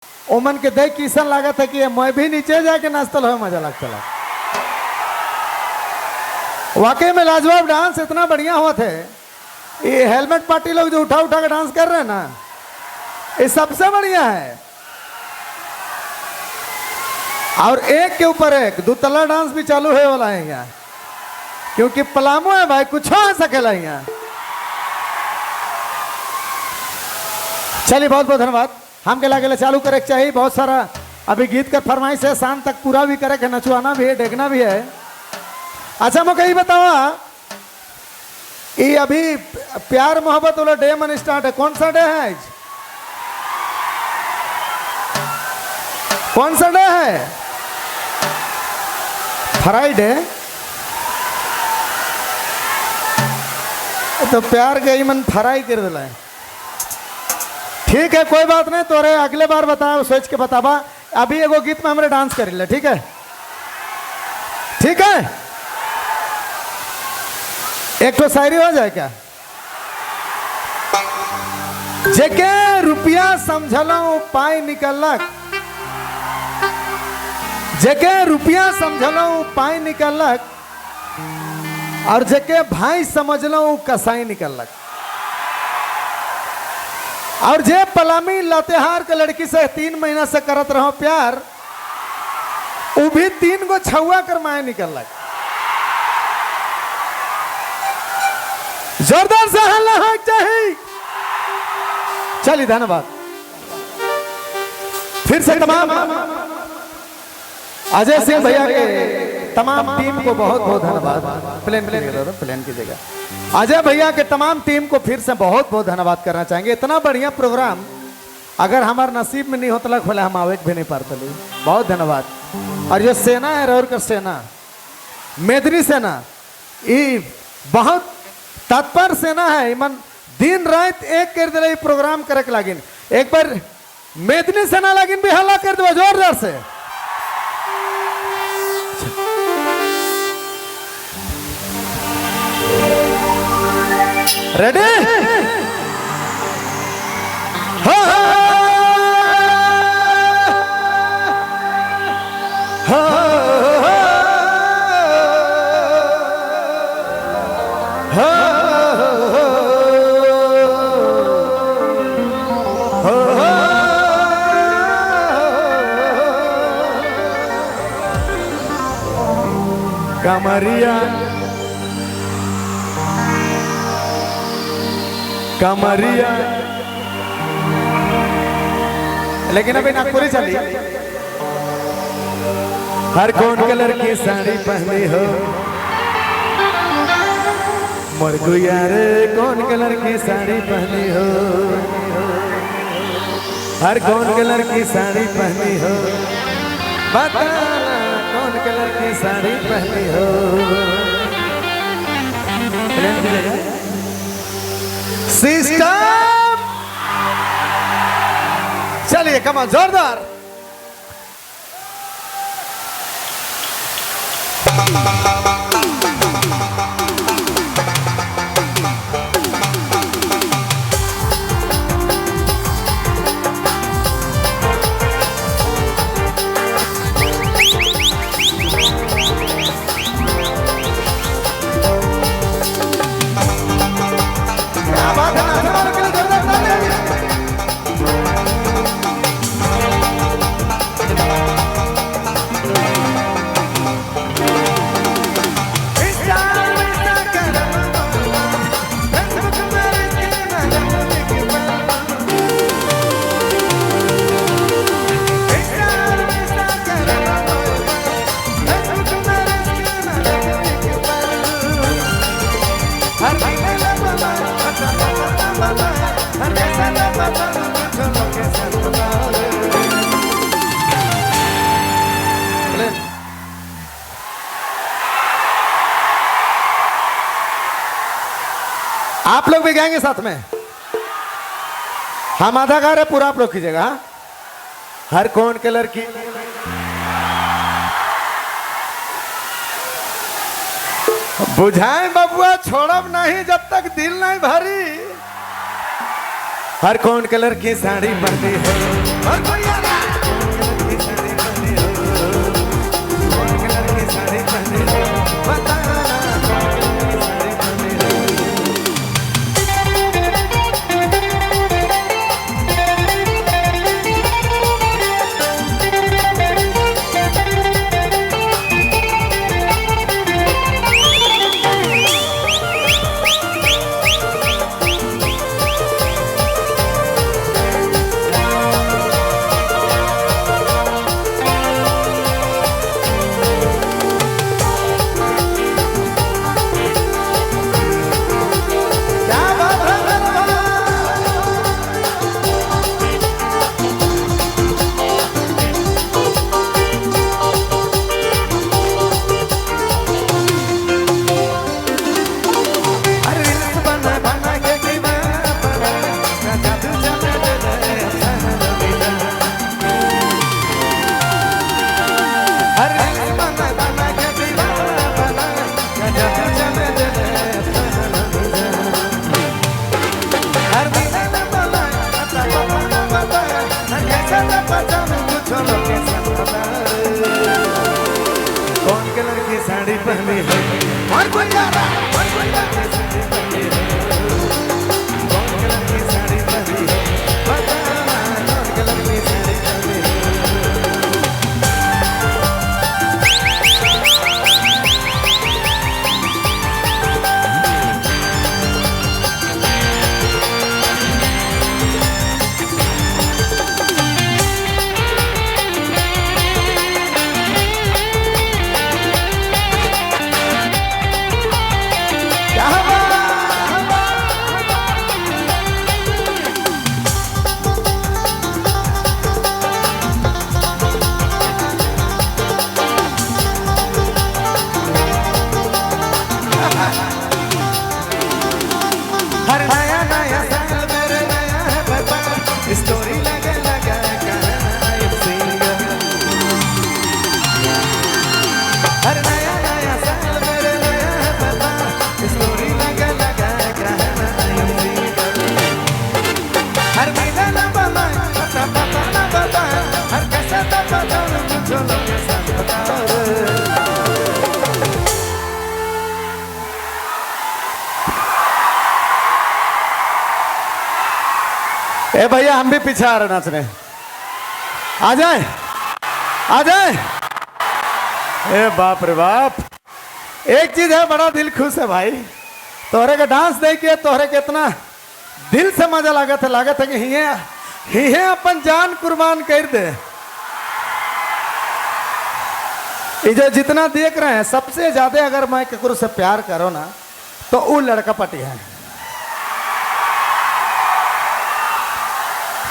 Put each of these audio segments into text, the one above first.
ओमन के देख किसन लागत है कि मैं भी नीचे जाके नाचतल हो मजा लगता है। वाकई में लाजवाब डांस इतना बढ़िया हुआ थे। ये हेलमेट पार्टी लोग जो उठा उठा के डांस कर रहे हैं ना, ये सबसे बढ़िया है। और एक के ऊपर एक दो तला डांस भी चालू है वाला है यहाँ, क्योंकि पलामू है भाई, कुछ हो सकेला यहाँ। चलिए बहुत बहुत धन्यवाद। हम के लागे चालू करे चाहिए, बहुत सारा अभी गीत का फरमाइश है, शाम तक पूरा भी करे, नचवाना भी है, देखना भी है। अच्छा मुझे ये बताओ, ये अभी प्यार मोहब्बत वाला डे मन स्टार्ट है, कौन सा डे है आज? कौन सा डे है? फ्राइडे। तो प्यार के मन फ्राई कर दिला है। ठीक है कोई बात नहीं, तोरे अगले बार बताओ, सोच के बताबा। अभी एगो गीत में हमरे डांस कर ले, ठीक है? ठीक है, एक तो शायरी हो जाए क्या? जेके रुपया समझलो पाई निकलक, जेके रुपया समझलो पाई निकलक, और जेके भाई समझ लो कसाई निकलक। और जे पलामी लातेहार के लड़की से 3 महीना से करत रहो प्यार, वो भी 3 गो छुआ कर माए निकलक। जोरदार से हल्ला हो चाहिए। चलिए धन्यवाद। फिर से तमाम अजय सिंह भैया के तमाम टीम को बहुत बहुत धन्यवाद। प्लेन की जगह अजय भैया के तमाम टीम को फिर से बहुत बहुत धन्यवाद करना चाहेंगे। इतना बढ़िया प्रोग्राम अगर हमारे नसीब में नहीं होता खोले हम आवे भी नहीं पाते। बहुत धन्यवाद। और जो सेना है रौर कर सेना, मेदनी सेना, ये बहुत तत्पर सेना है। मन दिन रात एक कर दे प्रोग्राम करे के लागिन। एक बार मेदनी सेना लागिन भी हल्ला कर दो जोरदार से। रेडी? कमरिया कमरिया, लेकिन अभी नागपुरी चली। हर कौन कलर की साड़ी पहनी हो मुर्गु यार, कौन कलर की साड़ी पहनी हो, हर कौन कलर की साड़ी पहनी हो, बताना कौन कलर की साड़ी पहनी हो। सिस्टम चलिए कमाल जोरदार। आप लोग भी गाएंगे साथ में? हम आधा गा रहे, पूरा आप लोग कीजिएगा। हर कौन कलर की बुझाए बबुआ, छोड़ब नहीं जब तक दिल नहीं भरी। हर कौन कलर की साड़ी पहनी हो, हर कोई कैसे तो पहचानूं कुछ लोकेशन बता रे। कौन कलर की साड़ी पहनी है और कोई यारा और कोई यारा साड़ी पहनी है। कौन कलर की साड़ी पहनी है बताना कौन कलर की साड़ी पहनी है। हर नया नया साल मेरे नया है बाबा स्टोरी लगा लगा हर नया नया साल मेरे नया है बाबा स्टोरी लगा लगा हर महीना ना बाबा पता पता ना बाबा हर कैसा तो पता कुछ लोग के साथ बताओ। ए भैया हम भी पीछे आ रहे नाचने आ जाए आ जाए। ए बाप रे बाप एक चीज है बड़ा दिल खुश है भाई तोहरे का डांस देख के तोहरे के इतना दिल से मजा लागत है कि हिये अपन जान कुर्बान कर दे। ये जो जितना देख रहे हैं सबसे ज्यादा अगर मैं केकरो से प्यार करो ना तो वो लड़का पटी है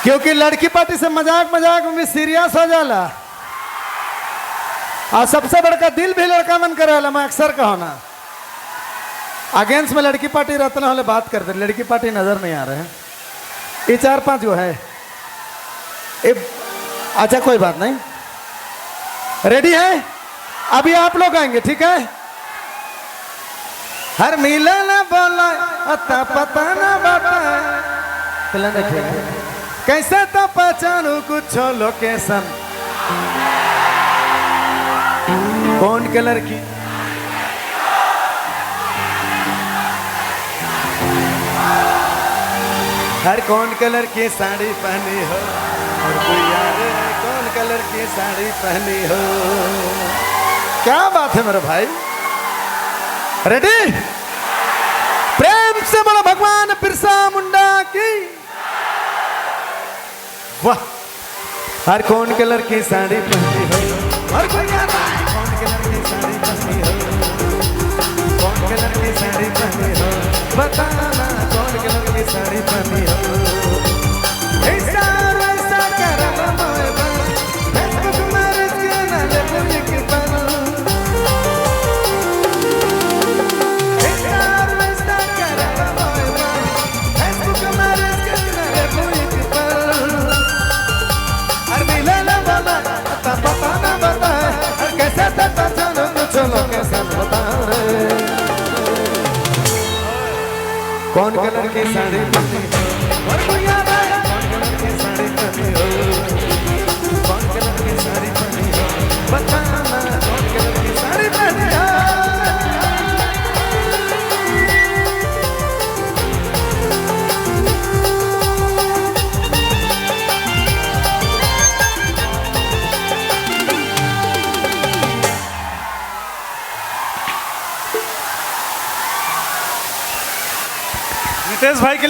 क्योंकि लड़की पार्टी से मजाक मजाक में सीरियस हो जाला और सबसे बड़का दिल भी लड़का मन करे मैं अक्सर कहो ना अगेंस्ट में लड़की पार्टी रहता होले बात करते लड़की पार्टी नजर नहीं आ रहे हैं ये 4-5 जो है अच्छा कोई बात नहीं रेडी है अभी आप लोग आएंगे ठीक है। हर मिले ना बोला अता पता ना बाता चला देखिए कैसे तो पहचानू कुछ लोकेशन कौन कलर की हर कौन कलर की साड़ी पहनी हो और कोई यार कौन कलर की साड़ी पहनी हो। क्या बात है मेरे भाई रेडी प्रेम से बोलो भगवान बिरसा मुंडा की वाह। हर कौन कलर की साड़ी पहनी हो और कोई यार कौन कलर की साड़ी पहनी हो कौन कलर की साड़ी पहनी हो बताना कौन कलर की साड़ी पहनी हो। ऐसा वैसा करम फेसबुक में रिस्क न ले लिख बनो ऐसा वैसा करम फेसबुक में रिस्क न ले लिख बनो हर मिले ना बोला पता ना बता हर कैसे तो चलो कुछ लोग कैसे बता रे। कौन कलर की साड़ी पहनी हो और कोई याद आया कौन कलर की साड़ी पहनी हो कौन कलर की साड़ी पहनी हो बताना कौन कलर की साड़ी पहनी हो। नितेश भाई के